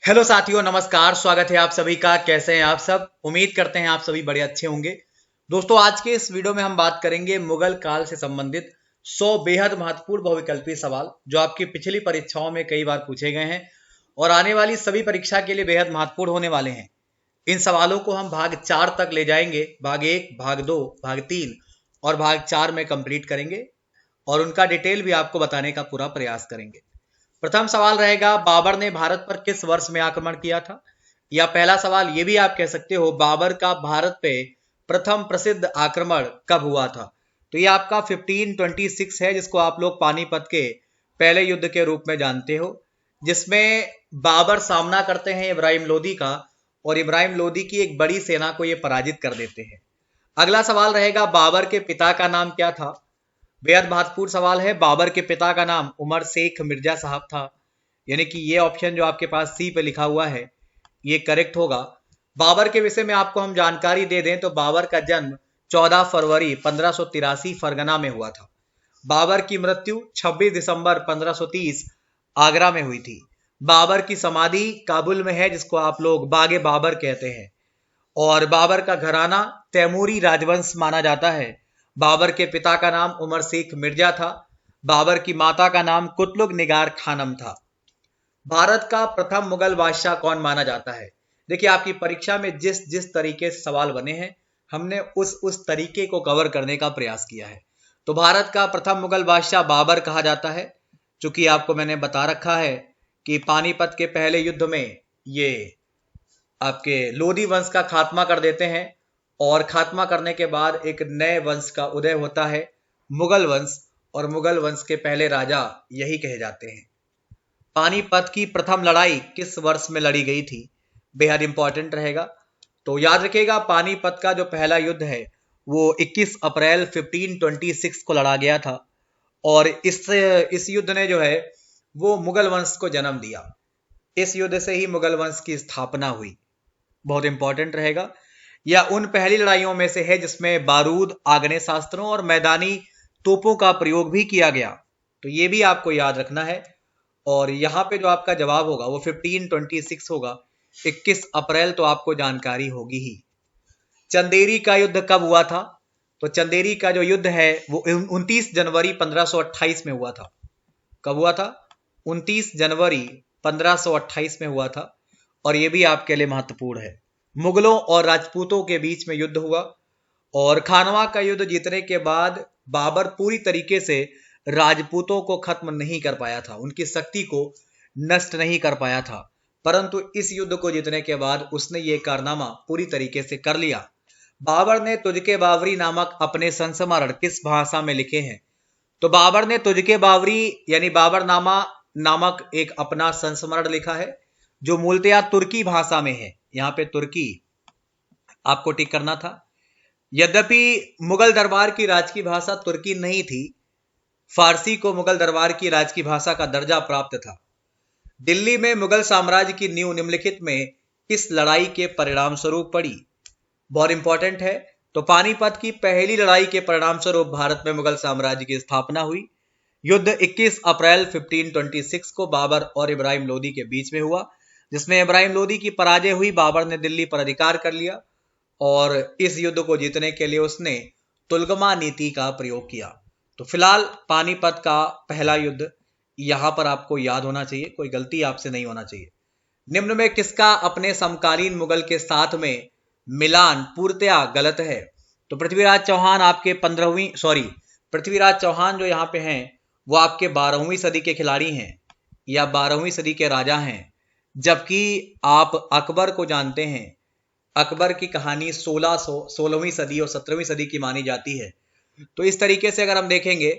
Hello साथियों, नमस्कार। स्वागत है आप सभी का। कैसे हैं आप सब? उम्मीद करते हैं आप सभी बड़े अच्छे होंगे। दोस्तों, आज के इस वीडियो में हम बात करेंगे मुगल काल से संबंधित 100 बेहद महत्वपूर्ण बहुविकल्पी सवाल जो आपकी पिछली परीक्षाओं में कई बार पूछे गए हैं और आने वाली सभी परीक्षा के लिए बेहद महत्वपूर्ण होने वाले हैं। इन सवालों को हम भाग 4 तक ले जाएंगे। भाग 1, भाग 2, भाग 3 और भाग 4 में कंप्लीट करेंगे और उनका डिटेल भी आपको बताने का पूरा प्रयास करेंगे। प्रथम सवाल रहेगा, बाबर ने भारत पर किस वर्ष में आक्रमण किया था? या पहला सवाल ये भी आप कह सकते हो, बाबर का भारत पे प्रथम प्रसिद्ध आक्रमण कब हुआ था? तो ये आपका 1526 है, जिसको आप लोग पानीपत के पहले युद्ध के रूप में जानते हो, जिसमें बाबर सामना करते हैं इब्राहिम लोदी का और इब्राहिम लोदी की एक बड़ी सेना को ये पराजित कर देते हैं। अगला सवाल रहेगा, बाबर के पिता का नाम क्या था? बेहद महत्वपूर्ण सवाल है। बाबर के पिता का नाम उमर शेख मिर्जा साहब था, यानी कि ये ऑप्शन जो आपके पास सी पे लिखा हुआ है ये करेक्ट होगा। बाबर के विषय में आपको हम जानकारी दे दें तो बाबर का जन्म 14 फरवरी 1583 फरगना में हुआ था। बाबर की मृत्यु 26 दिसंबर 1530 आगरा में हुई थी। बाबर की समाधि काबुल में है, जिसको आप लोग बागे बाबर कहते हैं। और बाबर का घराना तैमूरी राजवंश माना जाता है। बाबर के पिता का नाम उमर शेख मिर्जा था। बाबर की माता का नाम कुतलुग निगार खानम था। भारत का प्रथम मुगल बादशाह कौन माना जाता है? देखिए, आपकी परीक्षा में जिस जिस तरीके से सवाल बने हैं हमने उस तरीके को कवर करने का प्रयास किया है। तो भारत का प्रथम मुगल बादशाह बाबर कहा जाता है, चूंकि आपको मैंने बता रखा है कि पानीपत के पहले युद्ध में ये आपके लोदी वंश का खात्मा कर देते हैं और खात्मा करने के बाद एक नए वंश का उदय होता है, मुगल वंश। और मुगल वंश के पहले राजा यही कहे जाते हैं। पानीपत की प्रथम लड़ाई किस वर्ष में लड़ी गई थी? बेहद इंपॉर्टेंट रहेगा। तो याद रखिएगा, पानीपत का जो पहला युद्ध है वो 21 अप्रैल 1526 को लड़ा गया था और इस युद्ध ने जो है वो मुगल वंश को जन्म दिया। इस युद्ध से ही मुगल वंश की स्थापना हुई। बहुत इंपॉर्टेंट रहेगा। या उन पहली लड़ाइयों में से है जिसमें बारूद, आग्नेय शास्त्रों और मैदानी तोपों का प्रयोग भी किया गया। तो ये भी आपको याद रखना है। और यहां पे जो आपका जवाब होगा वो 1526 होगा। 21 अप्रैल तो आपको जानकारी होगी ही। चंदेरी का युद्ध कब हुआ था? तो चंदेरी का जो युद्ध है वो 29 जनवरी 1528 में हुआ था। कब हुआ था? 29 जनवरी 1528 में हुआ था। और ये भी आपके लिए महत्वपूर्ण है। मुगलों और राजपूतों के बीच में युद्ध हुआ और खानवा का युद्ध जीतने के बाद बाबर पूरी तरीके से राजपूतों को खत्म नहीं कर पाया था, उनकी शक्ति को नष्ट नहीं कर पाया था। परंतु इस युद्ध को जीतने के बाद उसने ये कारनामा पूरी तरीके से कर लिया। बाबर ने तुझके बावरी नामक अपने संस्मरण किस भाषा में लिखे हैं? तो बाबर ने तुझके बावरी यानी बाबरनामा नामक एक अपना संस्मरण लिखा है जो मूलतया तुर्की भाषा में है। यहां पे तुर्की आपको टिक करना था। यद्यपि मुगल दरबार की राजकीय भाषा तुर्की नहीं थी, फारसी को मुगल दरबार की राजकीय भाषा का दर्जा प्राप्त था। दिल्ली में मुगल साम्राज्य की नींव निम्नलिखित में किस लड़ाई के परिणाम स्वरूप पड़ी? बहुत इंपॉर्टेंट है। तो पानीपत की पहली लड़ाई के परिणाम स्वरूप भारत में मुगल साम्राज्य की स्थापना हुई। युद्ध 21 अप्रैल 1526 को बाबर और इब्राहिम लोदी के बीच में हुआ, जिसमें इब्राहिम लोदी की पराजय हुई। बाबर ने दिल्ली पर अधिकार कर लिया और इस युद्ध को जीतने के लिए उसने तुलगमा नीति का प्रयोग किया। तो फिलहाल पानीपत का पहला युद्ध यहां पर आपको याद होना चाहिए, कोई गलती आपसे नहीं होना चाहिए। निम्न में किसका अपने समकालीन मुगल के साथ में मिलान पूर्णतया गलत है? तो पृथ्वीराज चौहान आपके पृथ्वीराज चौहान जो यहाँ पे हैं वो आपके 12वीं सदी के खिलाड़ी हैं या 12वीं सदी के राजा हैं, जबकि आप अकबर को जानते हैं। अकबर की कहानी 16वीं सदी और 17वीं सदी की मानी जाती है। तो इस तरीके से अगर हम देखेंगे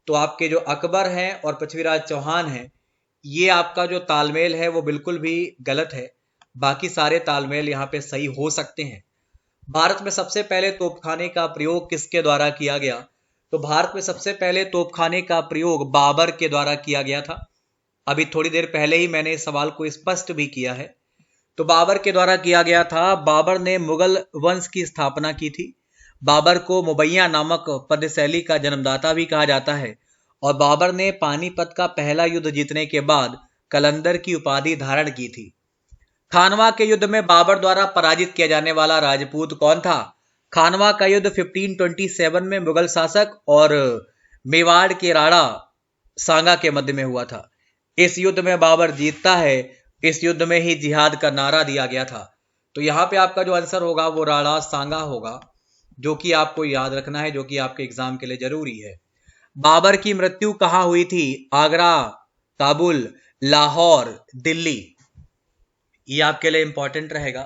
तो आपके जो अकबर हैं और पृथ्वीराज चौहान हैं, ये आपका जो तालमेल है वो बिल्कुल भी गलत है। बाकी सारे तालमेल यहाँ पे सही हो सकते हैं। भारत में सबसे पहले तोपखाने का प्रयोग किसके द्वारा किया गया? तो भारत में सबसे पहले तोपखाने का प्रयोग बाबर के द्वारा किया गया था। अभी थोड़ी देर पहले ही मैंने इस सवाल को स्पष्ट भी किया है। तो बाबर के द्वारा किया गया था। बाबर ने मुगल वंश की स्थापना की थी। बाबर को मुबैया नामक पद्यशैली का जन्मदाता भी कहा जाता है और बाबर ने पानीपत का पहला युद्ध जीतने के बाद कलंदर की उपाधि धारण की थी। खानवा के युद्ध में बाबर द्वारा पराजित किया जाने वाला राजपूत कौन था? खानवा का युद्ध 1527 में मुगल शासक और मेवाड़ के राणा सांगा के मध्य में हुआ था। इस युद्ध में बाबर जीतता है। इस युद्ध में ही जिहाद का नारा दिया गया था। तो यहाँ पे आपका जो आंसर होगा वो राणा सांगा होगा, जो कि आपको याद रखना है, जो कि आपके एग्जाम के लिए जरूरी है। बाबर की मृत्यु कहां हुई थी? आगरा, काबुल, लाहौर, दिल्ली। ये आपके लिए इंपॉर्टेंट रहेगा।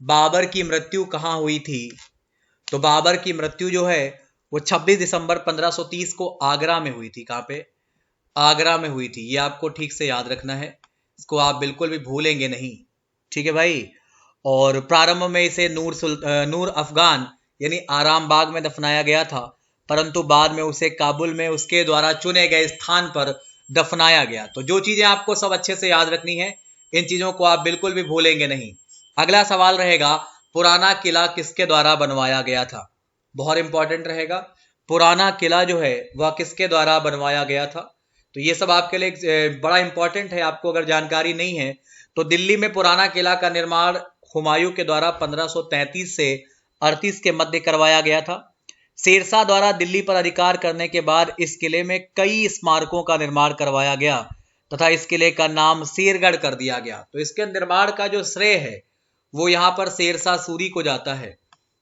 बाबर की मृत्यु कहां हुई थी? तो बाबर की मृत्यु जो है वो 26 दिसंबर 1530 को आगरा में हुई थी। कहां पे? आगरा में हुई थी। ये आपको ठीक से याद रखना है, इसको आप बिल्कुल भी भूलेंगे नहीं। ठीक है भाई। और प्रारंभ में इसे नूर अफगान यानी आराम बाग में दफनाया गया था, परंतु बाद में उसे काबुल में उसके द्वारा चुने गए स्थान पर दफनाया गया। तो जो चीजें आपको सब अच्छे से याद रखनी है, इन चीजों को आप बिल्कुल भी भूलेंगे नहीं। अगला सवाल रहेगा, पुराना किला किसके द्वारा बनवाया गया था? बहुत इंपॉर्टेंट रहेगा। पुराना किला जो है वह किसके द्वारा बनवाया गया था? तो ये सब आपके लिए बड़ा इंपॉर्टेंट है। आपको अगर जानकारी नहीं है तो दिल्ली में पुराना किला का निर्माण हुमायूं के द्वारा 1533 से 38 के मध्य करवाया गया था। शेरशाह द्वारा दिल्ली पर अधिकार करने के बाद इस किले में कई स्मारकों का निर्माण करवाया गया तथा इस किले का नाम शेरगढ़ कर दिया गया। तो इसके निर्माण का जो श्रेय है वो यहाँ पर शेरशाह सूरी को जाता है,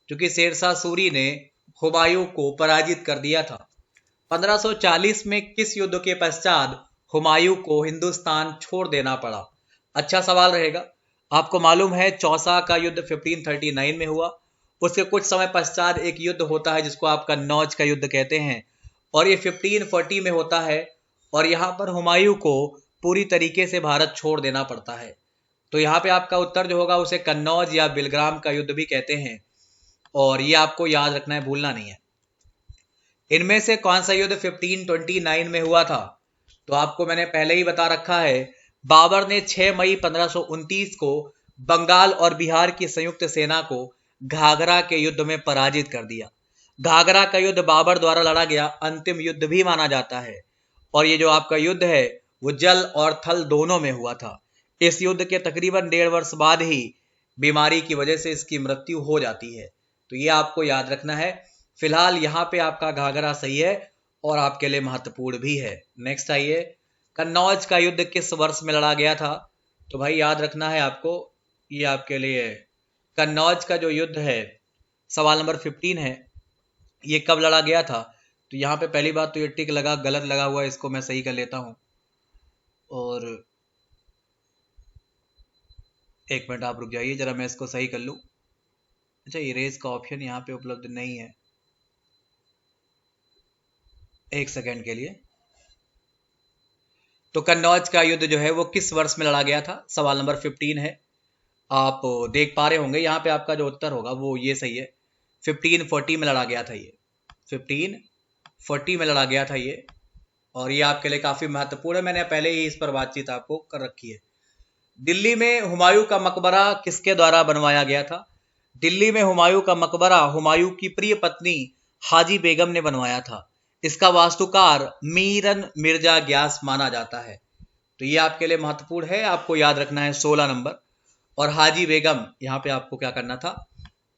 क्योंकि शेरशाह सूरी ने हुमायूं को पराजित कर दिया था। 1540 में किस युद्ध के पश्चात हुमायूं को हिंदुस्तान छोड़ देना पड़ा? अच्छा सवाल रहेगा। आपको मालूम है चौसा का युद्ध 1539 में हुआ। उसके कुछ समय पश्चात एक युद्ध होता है जिसको आप कन्नौज का युद्ध कहते हैं, और ये 1540 में होता है। और यहाँ पर हुमायूं को पूरी तरीके से भारत छोड़ देना पड़ता है। तो यहाँ पे आपका उत्तर जो होगा उसे कन्नौज या बिलग्राम का युद्ध भी कहते हैं, और ये आपको याद रखना है, भूलना नहीं है। इनमें से कौन सा युद्ध 1529 में हुआ था? तो आपको मैंने पहले ही बता रखा है। बाबर ने 6 मई 1529 को बंगाल और बिहार की संयुक्त सेना को घाघरा के युद्ध में पराजित कर दिया। घाघरा का युद्ध बाबर द्वारा लड़ा गया अंतिम युद्ध भी माना जाता है, और ये जो आपका युद्ध है वो जल और थल दोनों में हुआ था। इस युद्ध के तकरीबन 1.5 वर्ष बाद ही बीमारी की वजह से इसकी मृत्यु हो जाती है। तो ये आपको याद रखना है। फिलहाल यहाँ पे आपका घाघरा सही है और आपके लिए महत्वपूर्ण भी है। नेक्स्ट आइए, कन्नौज का युद्ध किस वर्ष में लड़ा गया था? तो भाई याद रखना है आपको, ये आपके लिए कन्नौज का जो युद्ध है, सवाल नंबर 15 है, ये कब लड़ा गया था? तो यहाँ पे पहली बात तो ये टिक लगा, गलत लगा हुआ है, इसको मैं सही कर लेता हूं। और एक मिनट आप रुक जाइए जरा, मैं इसको सही कर लूं। अच्छा, इरेज का ऑप्शन यहाँ पे उपलब्ध नहीं है, एक सेकेंड के लिए। तो कन्नौज का युद्ध जो है वो किस वर्ष में लड़ा गया था? सवाल नंबर 15 है। आप देख पा रहे होंगे यहाँ पे आपका जो उत्तर होगा वो ये सही है। 1540 में लड़ा गया था ये, 1540 में लड़ा गया था ये, और ये आपके लिए काफी महत्वपूर्ण है। मैंने पहले ही इस पर बातचीत आपको कर रखी है। दिल्ली में हुमायूं का मकबरा किसके द्वारा बनवाया गया था? दिल्ली में हुमायूं का मकबरा हुमायूं की प्रिय पत्नी हाजी बेगम ने बनवाया था। इसका वास्तुकार मीरन मिर्जा ग्यास माना जाता है। तो ये आपके लिए महत्वपूर्ण है, आपको याद रखना है 16 नंबर। और हाजी बेगम यहाँ पे आपको क्या करना था?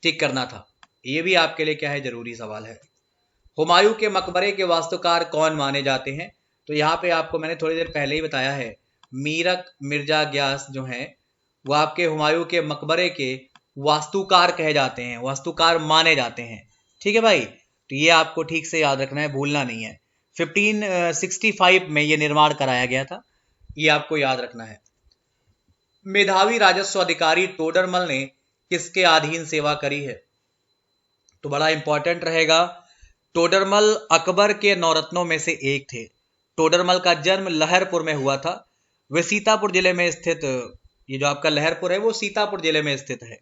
टिक करना था। ये भी आपके लिए क्या है, जरूरी सवाल है। हुमायूं के मकबरे के वास्तुकार कौन माने जाते हैं? तो यहाँ पे आपको मैंने थोड़ी देर पहले ही बताया है, मीरक मिर्जा ग्यास जो हैं वो आपके हुमायूं के मकबरे के वास्तुकार कहे जाते हैं, वास्तुकार माने जाते हैं। ठीक है भाई, तो ये आपको ठीक से याद रखना है, भूलना नहीं है। 1565 में ये निर्माण कराया गया था, ये आपको याद रखना है। मेधावी राजस्व अधिकारी टोडरमल ने किसके अधीन सेवा करी है? तो बड़ा इंपॉर्टेंट रहेगा। टोडरमल अकबर के नौरत्नों में से एक थे। टोडरमल का जन्म लहरपुर में हुआ था। वे सीतापुर जिले में स्थित, ये जो आपका लहरपुर है वो सीतापुर जिले में स्थित है।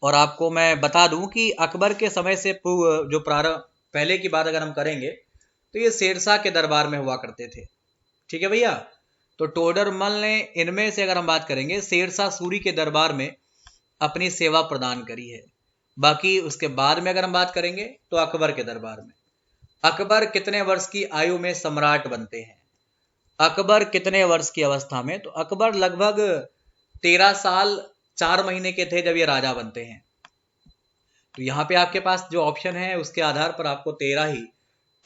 और आपको मैं बता दूं कि अकबर के समय से जो प्रारंभ, पहले की बात अगर हम करेंगे तो ये शेरशाह के दरबार में हुआ करते थे। ठीक है भैया, तो टोडरमल ने इनमें से अगर हम बात करेंगे शेरशाह सूरी के दरबार में अपनी सेवा प्रदान करी है। बाकी उसके बाद में अगर हम बात करेंगे तो अकबर के दरबार में। अकबर कितने वर्ष की आयु में सम्राट बनते हैं? अकबर कितने वर्ष की अवस्था में? तो अकबर लगभग 13 साल 4 महीने के थे जब ये राजा बनते हैं। तो यहाँ पे आपके पास जो ऑप्शन है उसके आधार पर आपको 13 ही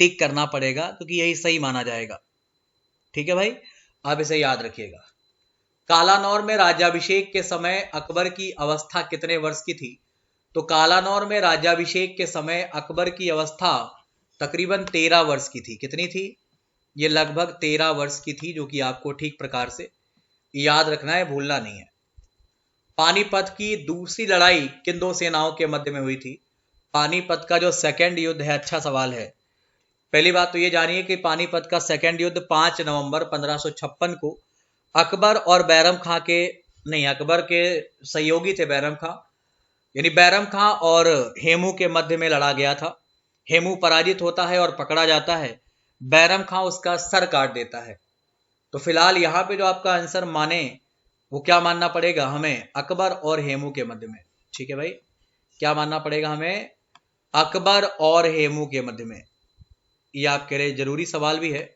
टिक करना पड़ेगा, क्योंकि यही सही माना जाएगा। ठीक है भाई, आप इसे याद रखिएगा। कालानौर में राज्याभिषेक के समय अकबर की अवस्था कितने वर्ष की थी? तो कालानौर में राज्याभिषेक के समय अकबर की अवस्था तकरीबन 13 वर्ष की थी। कितनी थी? ये लगभग 13 वर्ष की थी, जो कि आपको ठीक प्रकार से याद रखना है, भूलना नहीं है। पानीपत की दूसरी लड़ाई किन दो सेनाओं के मध्य में हुई थी? पानीपत का जो सेकंड युद्ध है, अच्छा सवाल है। पहली बात तो ये जानिए कि पानीपत का सेकंड युद्ध 5 नवंबर 1556 को अकबर और बैरम खां के, नहीं, अकबर के सहयोगी थे बैरम खां, यानी बैरम खां और हेमू के मध्य में लड़ा गया था। हेमू पराजित होता है और पकड़ा जाता है, बैरम खां उसका सर काट देता है। तो फिलहाल यहाँ पे जो आपका आंसर माने वो क्या मानना पड़ेगा हमें? अकबर और हेमू के मध्य में। ठीक है भाई, क्या मानना पड़ेगा हमें? अकबर और हेमू के मध्य में। ये आपके लिए जरूरी सवाल भी है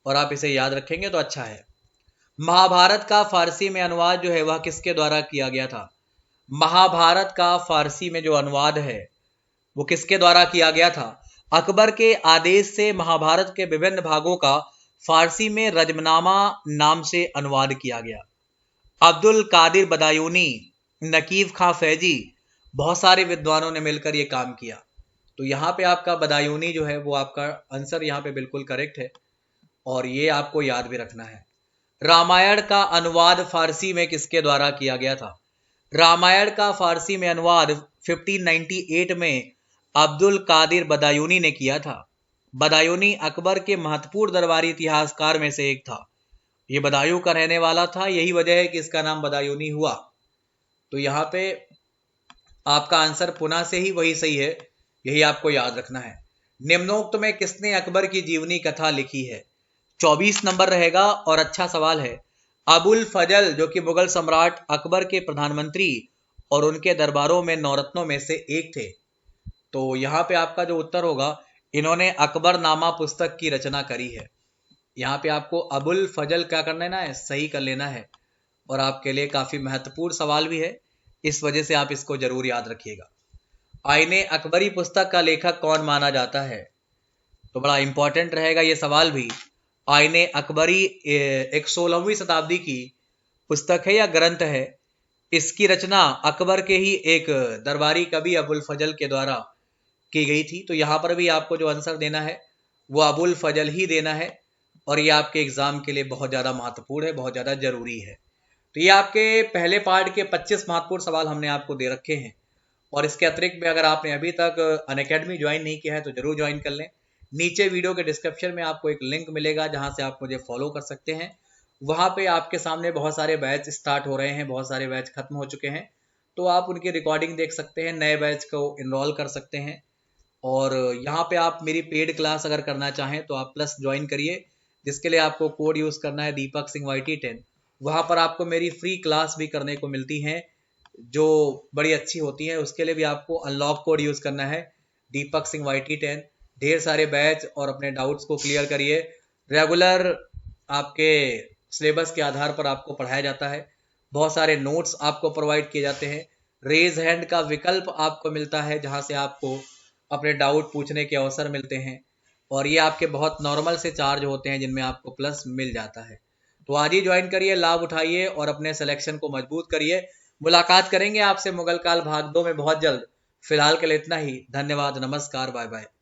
और आप इसे याद रखेंगे तो अच्छा है। महाभारत का फारसी में अनुवाद जो है वह किसके द्वारा किया गया था? महाभारत का फारसी में जो अनुवाद है वो किसके द्वारा किया गया था? अकबर के आदेश से महाभारत के विभिन्न भागों का फारसी में रजमनामा नाम से अनुवाद किया गया। अब्दुल कादिर बदायूनी, नकीब खां फैजी, बहुत सारे विद्वानों ने मिलकर यह काम किया। तो यहाँ पे आपका बदायूनी जो है वो आपका आंसर यहाँ पे बिल्कुल करेक्ट है और ये आपको याद भी रखना है। रामायण का अनुवाद फारसी में किसके द्वारा किया गया था? रामायण का फारसी में अनुवाद 1598 में अब्दुल कादिर बदायूनी ने किया था। बदायूनी अकबर के महत्वपूर्ण दरबारी इतिहासकार में से एक था। ये बदायूं का रहने वाला था, यही वजह है कि इसका नाम बदायूनी हुआ। तो यहाँ पे आपका आंसर पुनः से ही वही सही है, यही आपको याद रखना है। निम्नोक्त में किसने अकबर की जीवनी कथा लिखी है? 24 नंबर रहेगा और अच्छा सवाल है। अबुल फजल, जो कि मुगल सम्राट अकबर के प्रधानमंत्री और उनके दरबारों में नौरत्नों में से एक थे। तो यहाँ पे आपका जो उत्तर होगा, इन्होंने अकबरनामा पुस्तक की रचना करी है। यहाँ पे आपको अबुल फजल क्या कर लेना है? सही कर लेना है और आपके लिए काफी महत्वपूर्ण सवाल भी है, इस वजह से आप इसको जरूर याद रखिएगा। आईने अकबरी पुस्तक का लेखक कौन माना जाता है? तो बड़ा इंपॉर्टेंट रहेगा ये सवाल भी। आईने अकबरी एक 16वीं शताब्दी की पुस्तक है या ग्रंथ है। इसकी रचना अकबर के ही एक दरबारी कवि अबुल फजल के द्वारा की गई थी। तो यहाँ पर भी आपको जो आंसर देना है वो अबुल फजल ही देना है और ये आपके एग्जाम के लिए बहुत ज्यादा महत्वपूर्ण है, बहुत ज्यादा जरूरी है। तो ये आपके पहले पार्ट के 25 महत्वपूर्ण सवाल हमने आपको दे रखे हैं और इसके अतिरिक्त में अगर आपने अभी तक अनअकैडमी ज्वाइन नहीं किया है तो जरूर ज्वाइन कर लें। नीचे वीडियो के डिस्क्रिप्शन में आपको एक लिंक मिलेगा जहां से आप मुझे फॉलो कर सकते हैं। वहां पे आपके सामने बहुत सारे बैच स्टार्ट हो रहे हैं, बहुत सारे बैच खत्म हो चुके हैं, तो आप उनकी रिकॉर्डिंग देख सकते हैं, नए बैच को इनरोल कर सकते हैं। और यहाँ पे आप मेरी पेड क्लास अगर करना चाहें तो आप प्लस ज्वाइन करिए, जिसके लिए आपको कोड यूज करना है दीपक सिंह YT10। वहां पर आपको मेरी फ्री क्लास भी करने को मिलती है जो बड़ी अच्छी होती है। उसके लिए भी आपको अनलॉक कोड यूज करना है दीपक सिंह YT10। ढेर सारे बैच और अपने डाउट्स को क्लियर करिए। रेगुलर आपके सिलेबस के आधार पर आपको पढ़ाया जाता है, बहुत सारे नोट्स आपको प्रोवाइड किए जाते हैं। रेज हैंड का विकल्प आपको मिलता है जहां से आपको अपने डाउट पूछने के अवसर मिलते हैं और ये आपके बहुत नॉर्मल से चार्ज होते हैं जिनमें आपको प्लस मिल जाता है। तो आज ही ज्वाइन करिए, लाभ उठाइए और अपने सिलेक्शन को मजबूत करिए। मुलाकात करेंगे आपसे मुगल काल भाग 2 में बहुत जल्द। फिलहाल के लिए इतना ही। धन्यवाद, नमस्कार, बाय बाय।